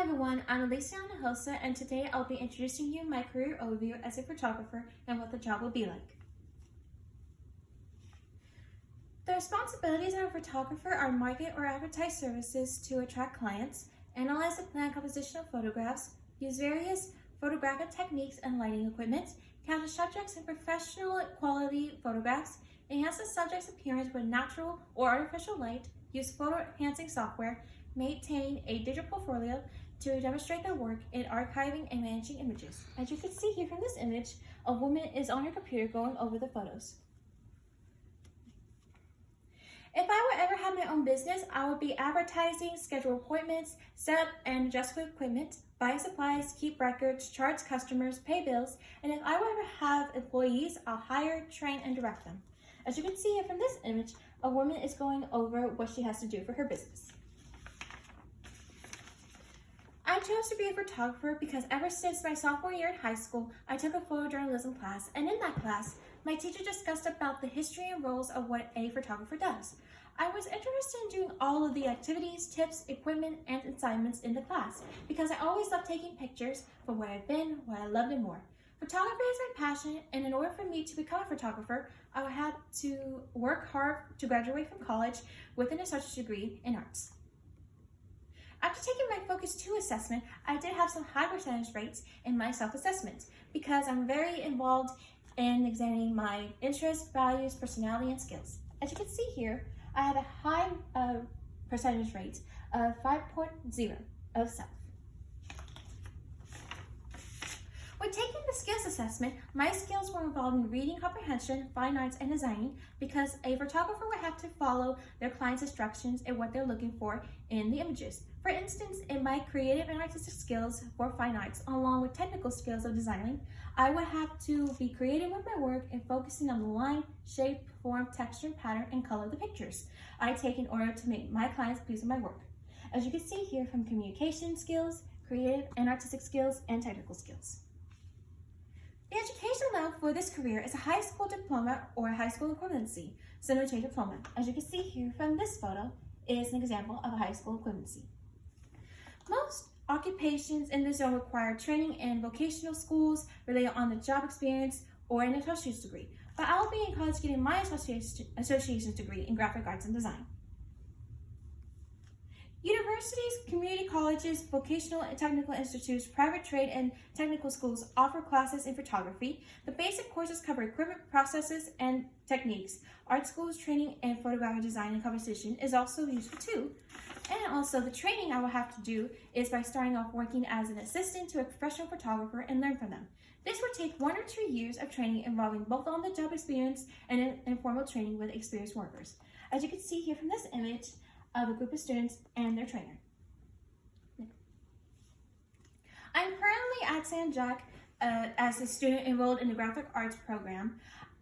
everyone, I'm Alicia Anahosa, and today I'll be introducing you my career overview as a photographer and what the job will be like. The responsibilities of a photographer are market or advertise services to attract clients, analyze and plan composition of photographs, use various photographic techniques and lighting equipment, capture subjects in professional quality photographs, enhance the subject's appearance with natural or artificial light, use photo enhancing software, maintain a digital portfolio to demonstrate their work in archiving and managing images. As you can see here from this image, a woman is on her computer going over the photos. If I would ever have my own business, I would be advertising, schedule appointments, set up and adjust for equipment, buy supplies, keep records, charge customers, pay bills, and if I would ever have employees, I'll hire, train, and direct them. As you can see here from this image, a woman is going over what she has to do for her business. I chose to be a photographer because ever since my sophomore year in high school, I took a photojournalism class, and in that class, my teacher discussed about the history and roles of what a photographer does. I was interested in doing all of the activities, tips, equipment, and assignments in the class because I always loved taking pictures for where I've been, what I loved, and more. Photography is my passion, and in order for me to become a photographer, I would have to work hard to graduate from college with an associate's degree in arts. After taking my Focus 2 assessment, I did have some high percentage rates in my self-assessment because I'm very involved in examining my interests, values, personality, and skills. As you can see here, I had a high percentage rate of 5.0 of self. When taking the skills assessment, my skills were involved in reading comprehension, fine arts, and designing because a photographer would have to follow their client's instructions and what they're looking for in the images. For instance, in my creative and artistic skills for fine arts, along with technical skills of designing, I would have to be creative with my work and focusing on the line, shape, form, texture, pattern, and color of the pictures I take in order to make my clients pleased with my work. As you can see here from communication skills, creative and artistic skills, and technical skills. The education level for this career is a high school diploma or a high school equivalency, similar to a diploma. As you can see here from this photo is an example of a high school equivalency. Most occupations in this zone require training in vocational schools related on the job experience or an associate's degree, but I'll be in college getting my associate's degree in graphic arts and design. Universities, community colleges, vocational and technical institutes, private trade and technical schools offer classes in photography. The basic courses cover equipment, processes, and techniques. Art schools training in photographic design and composition is also useful too. And also the training I will have to do is by starting off working as an assistant to a professional photographer and learn from them. This would take 1 or 2 years of training involving both on-the-job experience and informal training with experienced workers. As you can see here from this image, of a group of students and their trainer. I'm currently at San Jac as a student enrolled in the graphic arts program.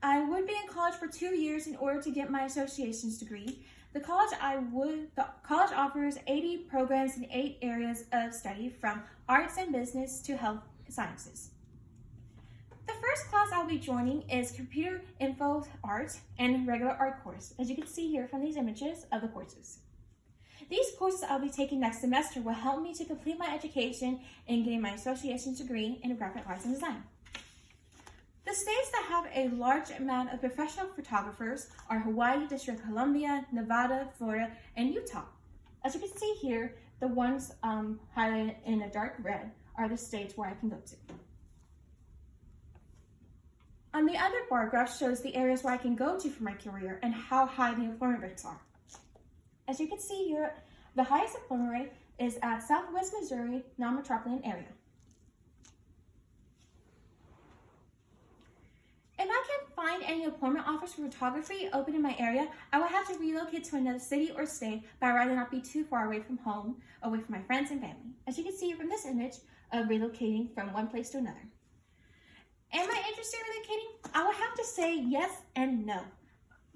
I would be in college for 2 years in order to get my associate's degree. The college offers 80 programs in 8 areas of study, from arts and business to health sciences. The first class I'll be joining is Computer Info Art and regular art course, as you can see here from these images of the courses. These courses I'll be taking next semester will help me to complete my education in getting my associate's degree in graphic arts and design. The states that have a large amount of professional photographers are Hawaii, District of Columbia, Nevada, Florida, and Utah. As you can see here, the ones highlighted in a dark red are the states where I can go to. On the other bar graph shows the areas where I can go to for my career and how high the employment rates are. As you can see here, the highest employment rate is at Southwest Missouri non-metropolitan area. If I can't find any employment offers for photography open in my area, I will have to relocate to another city or state, but I'd rather not be too far away from home, away from my friends and family. As you can see from this image of relocating from one place to another. Am I interested in relocating? I will have to say yes and no.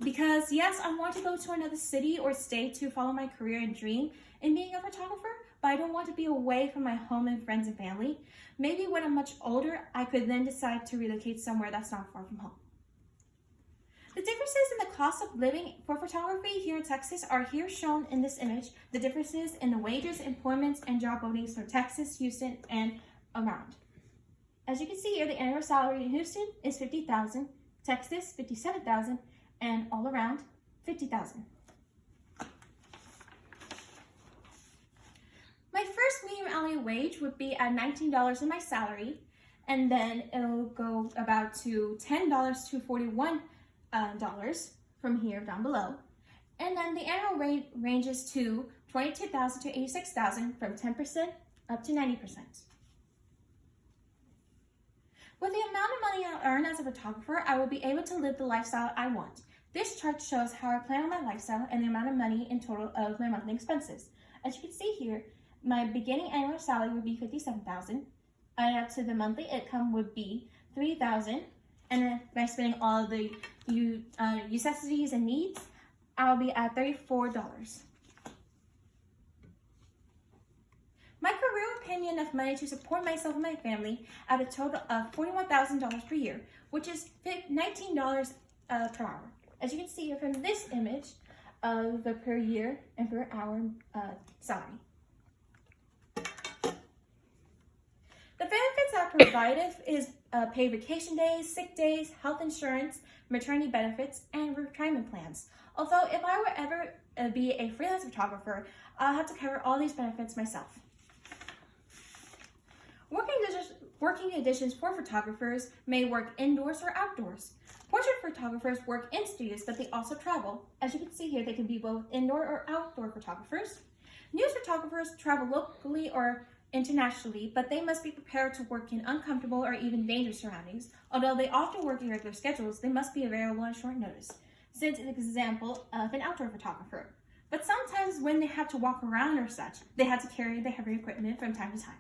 Because yes, I want to go to another city or state to follow my career and dream in being a photographer, but I don't want to be away from my home and friends and family. Maybe when I'm much older, I could then decide to relocate somewhere that's not far from home. The differences in the cost of living for photography here in Texas are here shown in this image. The differences in the wages, employments, and job openings for Texas, Houston, and around. As you can see here, the annual salary in Houston is $50,000, Texas $57,000, and all around $50,000. My first medium hourly wage would be at $19 in my salary, and then it'll go about to $10 to $41 from here down below. And then the annual rate ranges to $22,000 to $86,000 from 10% up to 90%. With the amount of money I earn as a photographer, I will be able to live the lifestyle I want. This chart shows how I plan on my lifestyle and the amount of money in total of my monthly expenses. As you can see here, my beginning annual salary would be $57,000, and up to the monthly income would be $3,000, and then by spending all of the necessities and needs, I'll be at $34. My career would pay me enough money to support myself and my family at a total of $41,000 per year, which is $19 per hour. As you can see here from this image of the per year and per hour salary. The benefits that are provided is paid vacation days, sick days, health insurance, maternity benefits, and retirement plans. Although if I were ever be a freelance photographer, I'll have to cover all these benefits myself. Working conditions for photographers may work indoors or outdoors. Portrait photographers work in studios, but they also travel. As you can see here, they can be both indoor or outdoor photographers. News photographers travel locally or internationally, but they must be prepared to work in uncomfortable or even dangerous surroundings. Although they often work irregular schedules, they must be available on short notice, since an example of an outdoor photographer. But sometimes when they have to walk around or such, they have to carry the heavy equipment from time to time.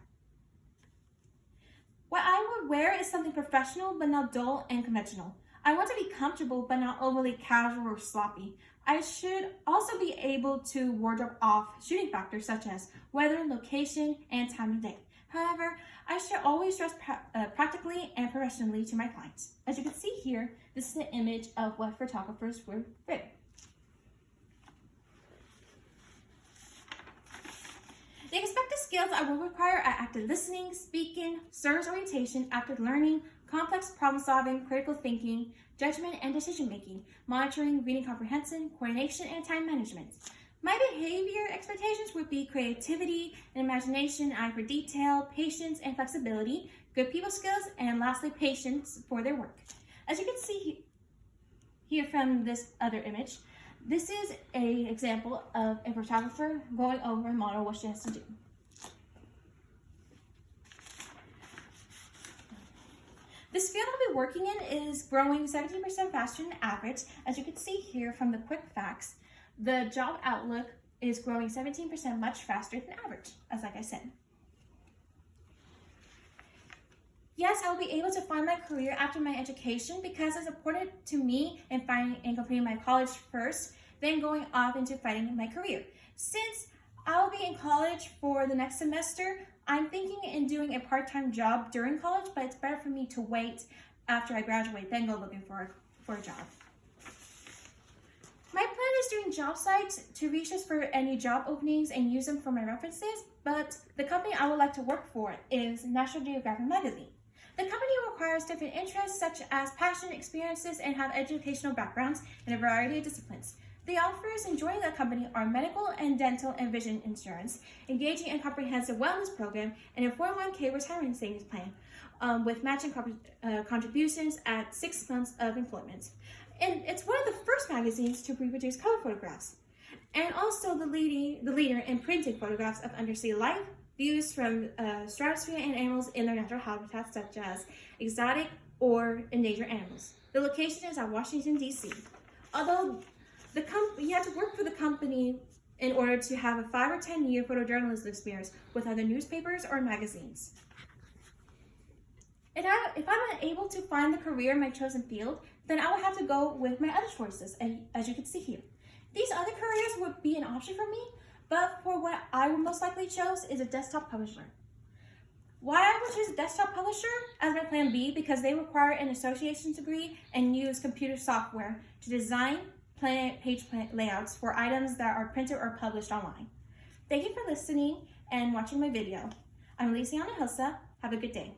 What I would wear is something professional but not dull and conventional. I want to be comfortable but not overly casual or sloppy. I should also be able to wardrobe off shooting factors such as weather, location, and time of day. However, I should always dress practically and professionally to my clients. As you can see here, this is an image of what photographers would wear. The expected skills I will require are active listening, speaking, service orientation, active learning, complex problem solving, critical thinking, judgment and decision making, monitoring, reading comprehension, coordination, and time management. My behavior expectations would be creativity and imagination, eye for detail, patience and flexibility, good people skills, and lastly, patience for their work. As you can see here from this other image, this is an example of a photographer going over a model what she has to do. This field I'll be working in is growing 17% faster than average. As you can see here from the quick facts, the job outlook is growing 17% much faster than average, as like I said. Yes, I'll be able to find my career after my education because it's important to me in finding and completing my college first, then going off into finding my career. Since I'll be in college for the next semester, I'm thinking in doing a part-time job during college, but it's better for me to wait after I graduate, then go looking for a job. My plan is doing job sites to research for any job openings and use them for my references, but the company I would like to work for is National Geographic Magazine. The company requires different interests such as passion, experiences, and have educational backgrounds in a variety of disciplines. The offers in joining the company are medical and dental and vision insurance, engaging in comprehensive wellness program, and a 401k retirement savings plan with matching contributions at 6 months of employment. And it's one of the first magazines to reproduce color photographs, and also the leader in printed photographs of undersea life, views from stratosphere and animals in their natural habitats such as exotic or endangered animals. The location is at Washington, D.C. Although you have to work for the company in order to have a 5 or 10 year photojournalism experience with other newspapers or magazines. If I'm unable to find the career in my chosen field, then I will have to go with my other choices, as you can see here. These other careers would be an option for me, but for what I would most likely choose is a desktop publisher. Why I would choose a desktop publisher as my plan B? Because they require an association's degree and use computer software to design page layouts for items that are printed or published online. Thank you for listening and watching my video. I'm Alicia Hinojosa. Have a good day.